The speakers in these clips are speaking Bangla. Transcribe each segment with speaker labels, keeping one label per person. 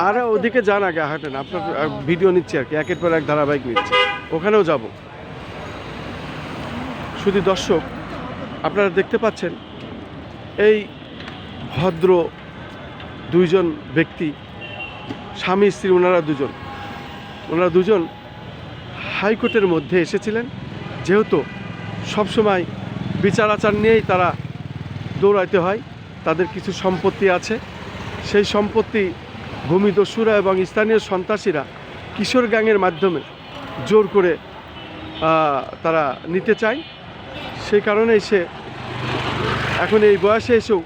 Speaker 1: আর ওদিকে যান আগে, হাঁটেন, আপনার ভিডিও নিচ্ছি আর কি, একের পর এক ধারাবাহিক নিচ্ছি, ওখানেও যাব। শুধু দর্শক, আপনারা দেখতে পাচ্ছেন এই ভদ্র দুইজন ব্যক্তি, স্বামী স্ত্রী, ওনারা দুজন হাইকোর্টের মধ্যে এসেছিলেন। যেহেতু সবসময় বিচার আচার নিয়েই তারা দৌড়াইতে হয়, তাদের কিছু সম্পত্তি আছে, সেই সম্পত্তি ভূমিদস্যুরা এবং স্থানীয় সন্ত্রাসীরা কিশোর গ্যাংয়ের মাধ্যমে জোর করে তারা নিতে চায়। সেই কারণে সে এখন এই বয়সে এসেও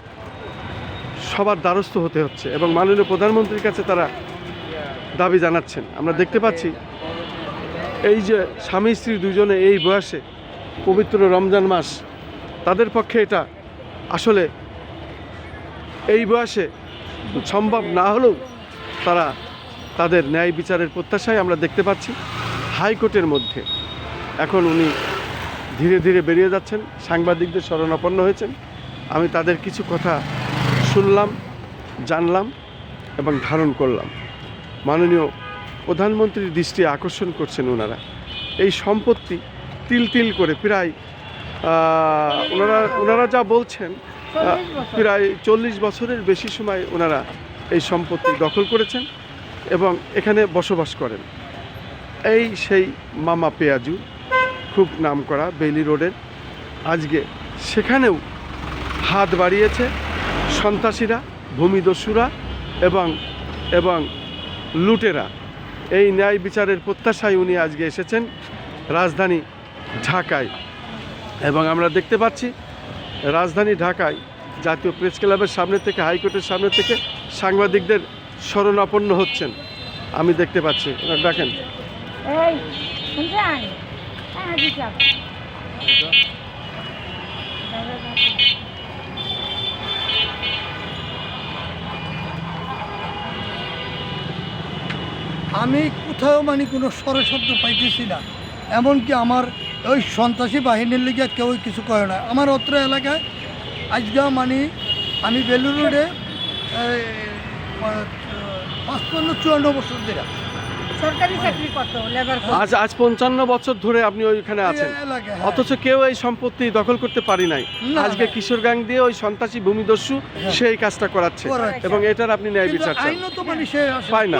Speaker 1: সবার দ্বারস্থ হতে হচ্ছে এবং মাননীয় প্রধানমন্ত্রীর কাছে তারা দাবি জানাচ্ছেন। আমরা দেখতে পাচ্ছি এই যে স্বামী স্ত্রী দুজনে এই বয়সে, পবিত্র রমজান মাস, তাদের পক্ষে এটা আসলে এই বয়সে সম্ভব না হলেও তারা তাদের ন্যায় বিচারের প্রত্যাশায় আমরা দেখতে পাচ্ছি হাইকোর্টের মধ্যে। এখন উনি ধীরে ধীরে বেরিয়ে যাচ্ছেন, সাংবাদিকদের শরণাপন্ন হয়েছেন। আমি তাদের কিছু কথা শুনলাম, জানলাম এবং ধারণ করলাম। মাননীয় প্রধানমন্ত্রীর দৃষ্টি আকর্ষণ করছেন ওনারা। এই সম্পত্তি তিল তিল করে প্রায় ওনারা যা বলছেন, প্রায় 40 বছরের বেশি সময় ওনারা এই সম্পত্তি দখল করেছেন এবং এখানে বসবাস করেন। এই সেই মামা পেঁয়াজু, খুব নামকরা বেইলি রোডের। আজকে সেখানেও হাত বাড়িয়েছে সন্ত্রাসীরা, ভূমিদস্যুরা এবং লুটেরা। এই ন্যায় বিচারের প্রত্যাশায় উনি আজকে এসেছেন রাজধানী ঢাকায়। এবং আমরা দেখতে পাচ্ছি রাজধানী ঢাকায় জাতীয় প্রেস ক্লাবের সামনে থেকে, হাইকোর্টের সামনে থেকে সাংবাদিকদের শরণাপন্ন হচ্ছেন আমি দেখতে পাচ্ছি। দেখেন,
Speaker 2: আমি কোথাও মানে কোনো স্বরশব্দ পাইতেছি না, এমনকি আমার ওই সন্ত্রাসী বাহিনীর লিগে কেউ কিছু করে না। আমার অত্র এলাকায় আজকে মানে আমি বেলুর রোডে 55-54 বছর ধরে
Speaker 3: সরকারি চাকরি কত লেবার
Speaker 1: আজ 55 বছর ধরে আপনি ওইখানে আছেন, অথচ কেউ এই সম্পত্তি দখল করতে পারি নাই। আজকে কিশোর গ্যাং দিয়ে ওই সন্ত্রাসী ভূমিদস্যু সেই কাজটা করাচ্ছে এবং এটার আপনি ন্যায় বিচার চান।
Speaker 2: আইনও তো মানে সে
Speaker 1: পায় না।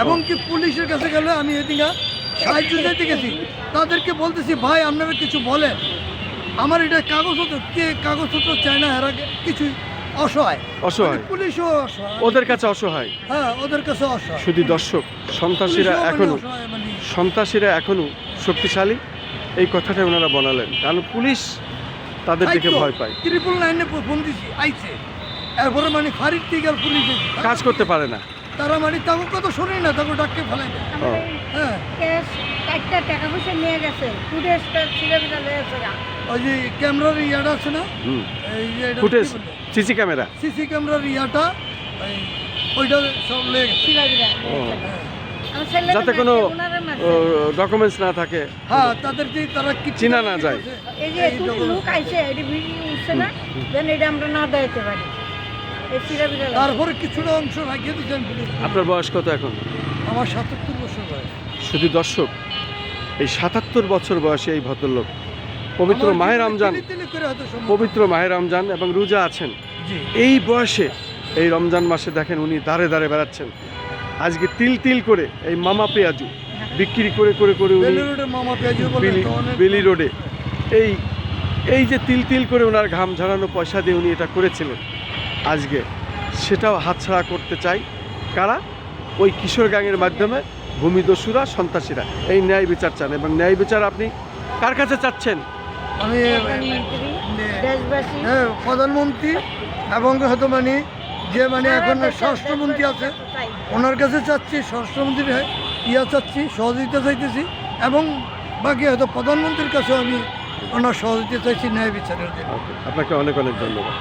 Speaker 2: এবং কি পুলিশের কাছে গেলে আমি এদিকে সাহায্য চাইতে গেছি, তাদেরকে বলতেছি ভাই আপনারা কিছু বলেন, আমার এটা কাগজপত্র, কে কাগজপত্র চায় না, এরা কিছুই অসহায়, পুলিশও অসহায়,
Speaker 1: ওদের কাছে অসহায়।
Speaker 2: হ্যাঁ, ওদের কাছে অসহায়।
Speaker 1: শুধু দর্শক, সন্ত্রাসীরা এখনো শক্তিশালী, এই কথাটা ওনারা বলালেন, কারণ পুলিশ তাদের দিকে ভয় পায়।
Speaker 2: 999 ফোন দিছি, আইছে, এরপরে মানে ফারিক টিগাল পুলিশ
Speaker 1: কাজ করতে পারে না,
Speaker 2: তারা মানে তাকে কত শুনি না, তাকে ডাককে ফেলাই দেয়। হ্যাঁ,
Speaker 3: একটা টাকা পয়সা নিয়ে গেছে, ফুটেজটা ছিঁড়ে ফেলে গেছে।
Speaker 2: ওই যে ক্যামেরার ইয়াটা আছে না,
Speaker 1: ফুটেজ, সিসি ক্যামেরার
Speaker 2: ইয়াটা, ওইটা সব লেগে গেছে,
Speaker 1: যাতে কোনো ডকুমেন্টস না থাকে,
Speaker 2: হ্যাঁ, তাদেরকে তারা
Speaker 1: চিনা না যায়।
Speaker 3: এই যে লোক আইছে, এটা ভিডিও উঠছে না, দেন এটা আমরা না দিতে পারি।
Speaker 2: তারপরে কিছুটা অংশ রাখিয়ে দিচ্ছেন।
Speaker 1: আপনার বয়স কত এখন?
Speaker 2: আমার 77 বছর বয়স।
Speaker 1: শুধু দর্শক, এই 77 বছর বয়সে এই ভদ্রলোক পবিত্র মাহে রমজান এবং রোজা আছেন, এই বয়সে এই রমজান মাসে দেখেন উনি দাঁড়ে দাঁড়ে বেড়াচ্ছেন। আজকে তিল তিল করে এই মামা পেঁয়াজু বিক্রি করে উনি বেলি রোডে এই যে তিল তিল করে ওনার ঘাম ঝরানো পয়সা দিয়ে উনি এটা করেছিলেন, আজকে সেটাও হাতছাড়া করতে চাই কারা? ওই কিশোর গ্যাংয়ের মাধ্যমে ভূমিদস্যুরা, সন্ত্রাসীরা। এই ন্যায় বিচার চান এবং ন্যায় বিচার আপনি কার কাছে চাচ্ছেন?
Speaker 2: আমি প্রধানমন্ত্রী এবং হয়তো মানে যে মানে এখন স্বরাষ্ট্রমন্ত্রী আছে ওনার কাছে চাচ্ছি, স্বরাষ্ট্রমন্ত্রীর চাচ্ছি, সহযোগিতা চাইতেছি, এবং বাকি হয়তো প্রধানমন্ত্রীর কাছেও আমি ওনার সহযোগিতা চাইছি ন্যায় বিচারের জন্য।
Speaker 1: আপনাকে অনেক অনেক ধন্যবাদ।